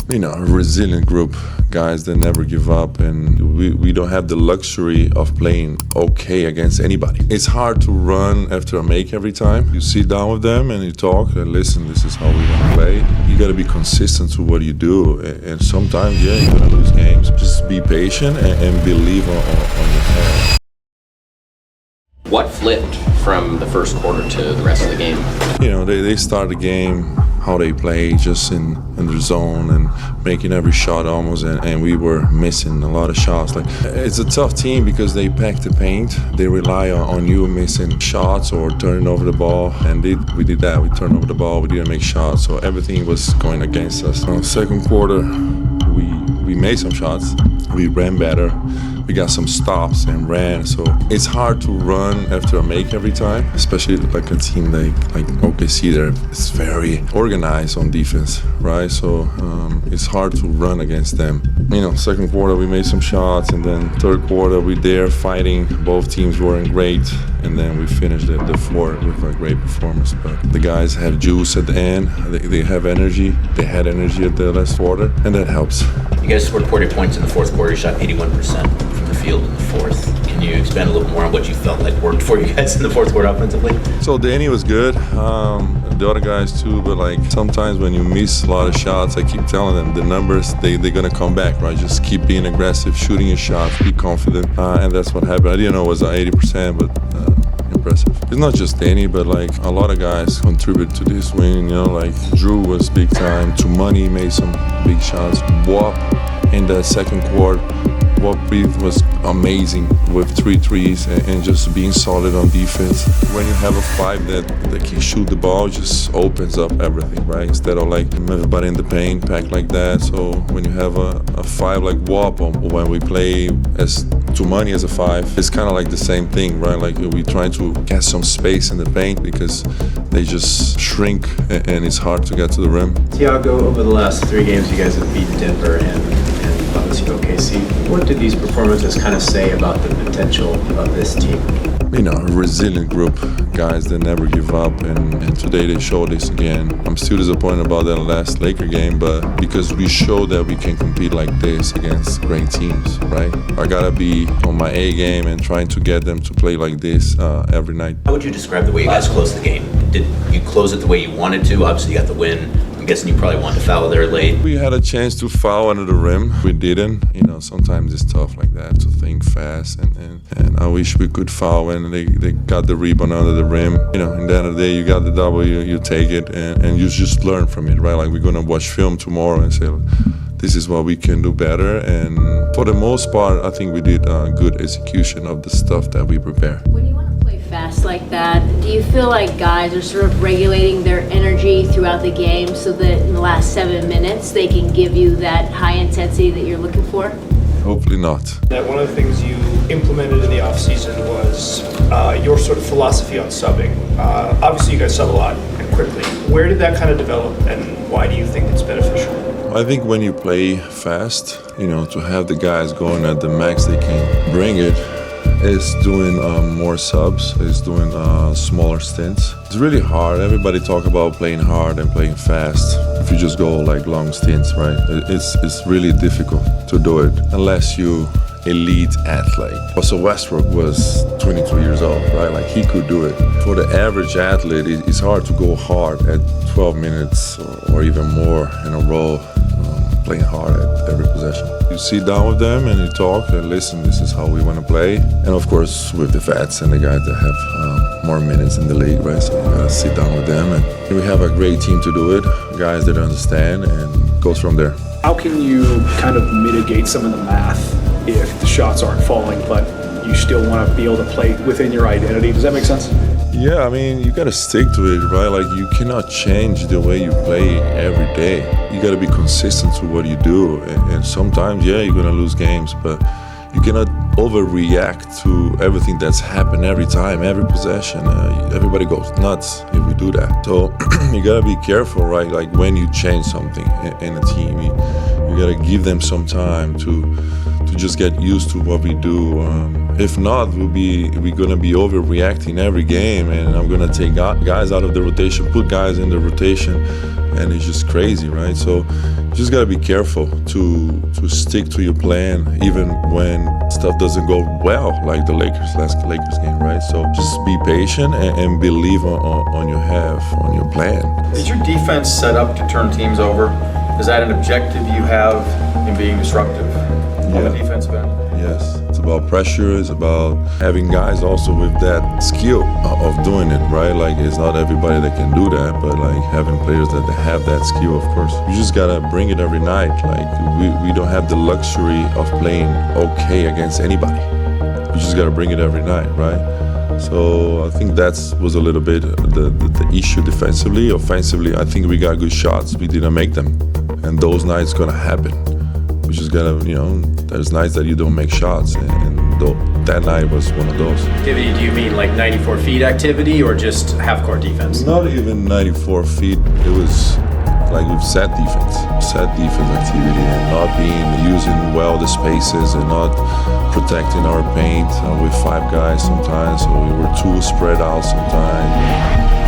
A resilient group, guys that never give up, and we don't have the luxury of playing okay against anybody. It's hard to run after a make every time. You sit down with them and you talk and listen, this is how we want to play. You got to be consistent to what you do, and sometimes, you're going to lose games. Just be patient and believe on your head. What flipped from the first quarter to the rest of the game? They start the game how they play, just in their zone and making every shot almost, and we were missing a lot of shots. It's a tough team because they pack the paint. They rely on you missing shots or turning over the ball, and we did that. We turned over the ball, we didn't make shots, so everything was going against us. Second quarter, we made some shots. We ran better. We got some stops and ran. So it's hard to run after a make every time, especially like a team like OKC. It's very organized on defense, right? So it's hard to run against them. Second quarter we made some shots, and then third quarter we there fighting. Both teams weren't great, and then we finished the fourth with a great performance. But the guys have juice at the end. They have energy. They had energy at the last quarter, and that helps. You guys scored 40 points in the fourth quarter. You shot 81% from the field in the fourth. Can you expand a little more on what you felt like worked for you guys in the fourth quarter offensively? So Danny was good. The other guys too, but sometimes when you miss a lot of shots, I keep telling them the numbers, they're gonna come back, right? Just keep being aggressive, shooting your shots, be confident, and that's what happened. I didn't know it was 80%, but impressive. It's not just Danny, but a lot of guys contribute to this win. Drew was big time. Tumani made some big shots. Wop in the second quarter. Wop was amazing with 3 threes and just being solid on defense. When you have a 5 that can shoot the ball, it just opens up everything, right? Instead of everybody in the paint packed like that. So when you have a 5 like Wop, or when we play as Tumani as a 5, it's kind of like the same thing, right? We try to get some space in the paint because they just shrink and it's hard to get to the rim. Tiago, over the last 3 games, you guys have beaten Denver and obviously OKC. What did these performances kind of say about the potential of this team? A resilient group, guys that never give up, and today they showed this again. I'm still disappointed about that last Laker game, but because we showed that we can compete like this against great teams, right? I gotta be on my A game and trying to get them to play like this every night. How would you describe the way you guys closed the game? Did you close it the way you wanted to? Obviously you got the win. I'm guessing you probably wanted to foul there late. We had a chance to foul under the rim. We didn't. Sometimes it's tough like that to think fast, and I wish we could foul when they got the rebound under the rim. In the end of the day, you got the W, you take it, and you just learn from it, right? We're gonna watch film tomorrow and say, this is what we can do better. And for the most part, I think we did a good execution of the stuff that we prepare. When you want to play fast like that, do you feel like guys are sort of regulating their energy throughout the game so that in the last 7 minutes they can give you that high intensity that you're looking for? Hopefully not. One of the things you implemented in the offseason was your sort of philosophy on subbing. Obviously you guys sub a lot and quickly. Where did that kind of develop, and why do you think it's beneficial? I think when you play fast, to have the guys going at the max they can bring it, is doing more subs, is doing smaller stints. It's really hard. Everybody talk about playing hard and playing fast. If you just go long stints, right? It's really difficult to do it unless you elite athlete. Also, Westbrook was 22 years old, right? He could do it. For the average athlete, it's hard to go hard at 12 minutes or even more in a row, playing hard at every possession. You sit down with them and you talk and listen, this is how we want to play. And of course, with the vets and the guys that have more minutes in the league, right? So you gotta sit down with them, and we have a great team to do it, guys that understand, and goes from there. How can you kind of mitigate some of the math if the shots aren't falling, but you still want to be able to play within your identity? Does that make sense? Yeah, you gotta stick to it, right? You cannot change the way you play every day. You gotta be consistent to what you do, and sometimes, you're gonna lose games, but you cannot overreact to everything that's happened every time, every possession. Everybody goes nuts if we do that. So you gotta be careful, right? When you change something in a team, you gotta give them some time to just get used to what we do. If not, we're gonna be overreacting every game, and I'm gonna take guys out of the rotation, put guys in the rotation, and it's just crazy, right? So you just gotta be careful to stick to your plan, even when stuff doesn't go well, like the last Lakers game, right? So just be patient and believe on your plan. Is your defense set up to turn teams over? Is that an objective you have in being disruptive on the defensive end? Yes, it's about pressure. It's about having guys also with that skill of doing it, right? Like, it's not everybody that can do that, but like having players that have that skill, of course. You just gotta bring it every night. Like, we don't have the luxury of playing okay against anybody. You just gotta bring it every night, right? So I think that was a little bit the issue defensively. Offensively, I think we got good shots. We didn't make them, and those nights gonna happen. We just gotta, there's nights that you don't make shots, and that night was one of those. Activity, do you mean like 94 feet activity or just half-court defense? Not even 94 feet. It was like with set defense activity, and not using well the spaces and not protecting our paint with 5 guys sometimes. So we were too spread out sometimes.